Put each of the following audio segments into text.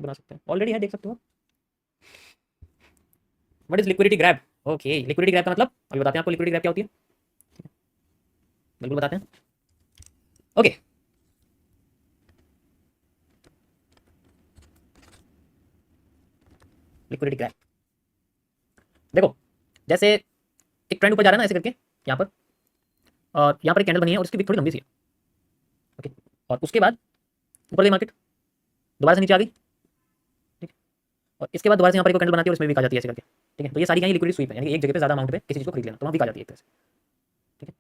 बना सकते हैं, ऑलरेडी है, देख सकते हो। What is liquidity grab? Okay, liquidity grab का मतलब अभी बताते हैं आपको लिक्विडिटी ग्रैब क्या होती है, बिल्कुल बताते हैं। ओके, लिक्विडिटी ग्रैब देखो, जैसे एक ट्रेंड ऊपर जा रहा है ना ऐसे करके यहाँ पर, और यहाँ पर एक कैंडल बनी है और उसकी विक थोड़ी लंबी सी है। ओके, और उसके बाद ऊपर गई मार्केट, दोबारा से नीचे आ गई, ठीक है, और इसके बाद दोबारा से यहाँ पर एक कैंडल बनाती है और इसमें भी आ जाती है ऐसे करके, ठीक है। तो ये सारी क्या है, लिक्विडिटी स्वीप है, यानी कि एक जगह पे ज्यादा अमाउंट पे किसी चीज को खरीद लेना, तो वहाँ भी आ जाती है एक तरह से, ठीक है।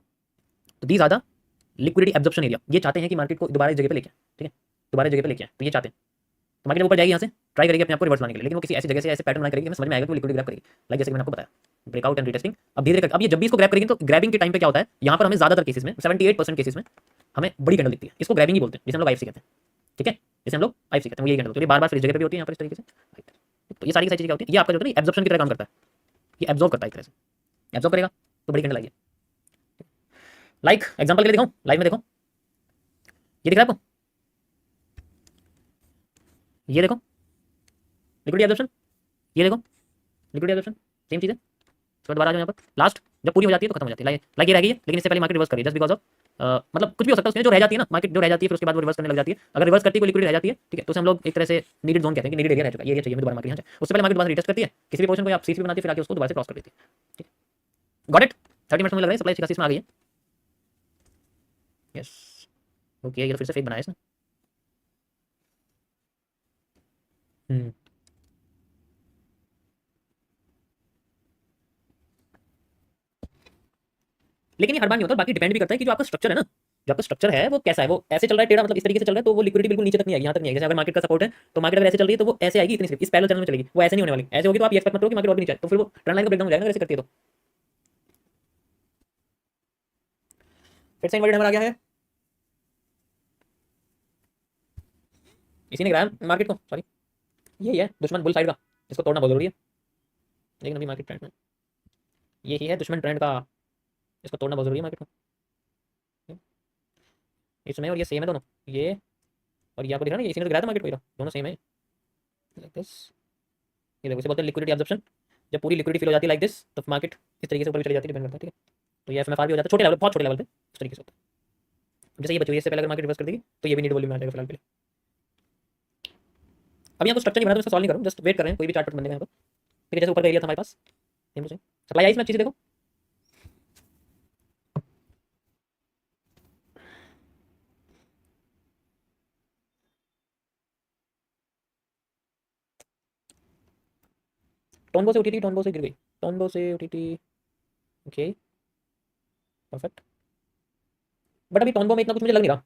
तो दी ज्यादा लिक्विडिटी एब्जॉर्प्शन एरिया, ये चाहते हैं कि मार्केट को दोबारा इस जगह पे लेके आए, ठीक है, दोबारा इस जगह पे लेके आए, तो ये चाहते हैं। तो मार्केट ऊपर जाएगी, यहाँ से ट्राई करेगी अपने आप को रिवर्स लाने के लिए, लेकिन वो किसी ऐसी जगह से ऐसे पैटर्न बना करेगी, हमें समझ में आएगा कि वो लिक्विडिटी ग्रैब करेगी, लाइक जैसे कि मैंने आपको बताया ब्रेकआउट एंड रीटेस्टिंग। अब धीरे धीरे अब ये जब भी इसको ग्रैब करेगी तो ग्रैबिंग के टाइम पे क्या होता है, यहाँ पर हमें ज्यादातर केसेस में 78% केसेस में हमें बड़ी कैंडल दिखती है, इसको ग्रैबिंग ही बोलते हैं, जिसे हम लोग आईएफसी कहते हैं, ठीक है, जिसे हम लोग आईएफसी कहते हैं, ये कैंडल तो ये बार बार फिर इस जगह पे भी होती है यहाँ पर इस तरीके से। तो ये सारी चीजें क्या होती है, ये आपका जो है ना एब्जॉर्प्शन की तरह काम करता है, ये एब्जॉर्ब करता है एक तरह से, एब्जॉर्ब करेगा तो बड़ी कैंडल आई है। लाइक एग्जांपल के लिए दिखाऊं, लाइव में देखो, ये दिख रहा है आपको, ये देखो लिक्विडिटी एब्जॉर्प्शन, ये देखो लिक्विडिटी एब्जॉर्प्शन, सेम चीज है। इसके बाद दोबारा आ जाओ यहाँ पर, लास्ट जब पूरी हो जाती है तो खत्म हो जाती है, लाइक ये रह गई है, लेकिन इससे पहले मार्केट रिवर्स करी जस्ट बिकॉज ऑफ मतलब कुछ भी हो सकता है उसमें, जो रह जाती है ना मार्केट, जो रह जाती है फिर उसके बाद वो रिवर्स करने लग जाती है। अगर रिवर्स करती है कोई लिक्विडिटी रह जाती है, ठीक है, तो उसे हम लोग एक तरह से नीडेड जोन कहते हैं कि नीडेड एरिया रह चुका है, ये एरिया चाहिए हमें दोबारा मार्केट यहाँ से, उससे पहले मार्केट दोबारा रिटेस्ट करती है किसी भी पोजीशन को, आप सीसी बनाती है फिर आके उसको दोबारा से क्रॉस कर देती है, ठीक है। गॉट इट, 30 मिनट्स में लग रहा है, सप्लाई 86 में आ गई है, यस। ओके, ये तो फिर से फेक बनाया इसने। हम्म, लेकिन ये हर बार नहीं होता, बाकी डिपेंड भी करता है कि जो आपका स्ट्रक्चर है ना, जो आपका स्ट्रक्चर है वो कैसा है, वो ऐसे चल रहा है टेढ़ा, मतलब इस तरीके से चल रहा है तो वो लिक्विडिटी बिल्कुल नीचे तक नहीं आएगी, यहाँ तक नहीं आएगी। जैसे अगर मार्केट का सपोर्ट है तो मार्केट अगर ऐसे चल रही है तो वो ऐसे आएगी, इतनी सिर्फ इस पैरेलल चैनल में चलेगी, वो ऐसे नहीं होने वाली, ऐसे होगी तो आप एक्सपेक्ट मत करो कि मार्केट और भी नीचे आए, तो फिर वो ट्रेंड लाइन का ब्रेकडाउन हो जाएगा अगर ऐसे करती है तो। फिर से इनवर्टेड नंबर आ गया है, इसी ने गिराया मार्केट को, सॉरी, यही है दुश्मन बुल साइड का, इसको तोड़ना बहुत जरूरी है, लेकिन अभी मार्केट ट्रेंड में यही है दुश्मन ट्रेंड का, इसको तोड़ना बहुत जरूरी है मार्केट को। इसमें और ये सेम है दोनों, ये और ये आपको दिख रहा है ना, इसी ने तो गिराया था मार्केट को, ये दोनों सेम है लाइक दिस। ये देखो इसे बोलते हैं लिक्विडिटी एब्जॉर्प्शन, जब पूरी लिक्विडिटी फिल हो जाती है लाइक दिस तो मार्केट इस तरीके से ऊपर भी चली जाती है, डिपेंड करता है, ठीक है। तो ये एफएमएफआर भी हो जाता है छोटे लेवल, बहुत छोटे लेवल पे इस तरीके से होता है। जैसे ये बची हुई है, इससे पहले अगर मार्केट रिवर्स कर देगी तो ये भी नीड वॉल्यूम में आ जाएगा फिलहाल के लिए। अभी यहाँ को स्ट्रक्चर नहीं बना तो इसका सॉल्व नहीं करूँ, जस्ट वेट कर रहे हैं कोई भी चार्ट बनेगा यहाँ पर, ठीक है। जैसे ऊपर का एरिया था हमारे पास, सप्लाई आई इसमें अच्छी से देखो, टोनबो से उठी थी, टोनबो से गिर गई, टोनबो से उठी थी, ओके परफेक्ट, बट अभी टोनबो में इतना कुछ मुझे लग नहीं रहा।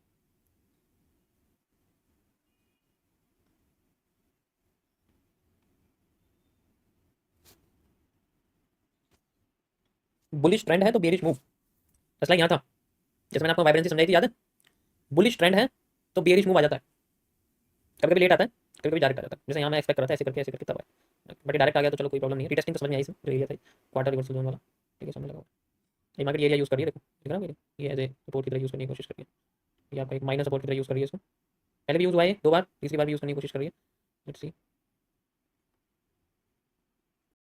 बुलिश ट्रेंड है तो बेरिश मूव, जैसे यहाँ था, जैसे मैंने आपको वाइब्रेंसी समझाई थी याद है, बुलिश ट्रेंड है तो बेरिश मूव आ जाता है, कभी कभी लेट आता है, कभी कभी डायरेक्ट आ जाता है, जैसे यहाँ मैं एक्सपेक्ट कर रहा था ऐसे करके तब आया, बट डायरेक्ट आ गया तो चलो कोई प्रॉब्लम नहीं है। रिटेस्टिंग तो समझ में आई, जो एरिया था क्वार्टर रिवर्सल जोन वाला, ठीक है, समझ लगा। ये मार्केट एरिया यूज़ कर रही है, देखो दिख रहा है ये एज ए सपोर्ट की तरह यूज़ करने की कोशिश कर रही है, ये आपका एक माइनस सपोर्ट की तरह यूज़ कर रही है इसको, पहले भी यूज़ हुआ है 2 बार, तीसरी बार भी यूज़ करने की कोशिश कर रही है, लेट्स सी।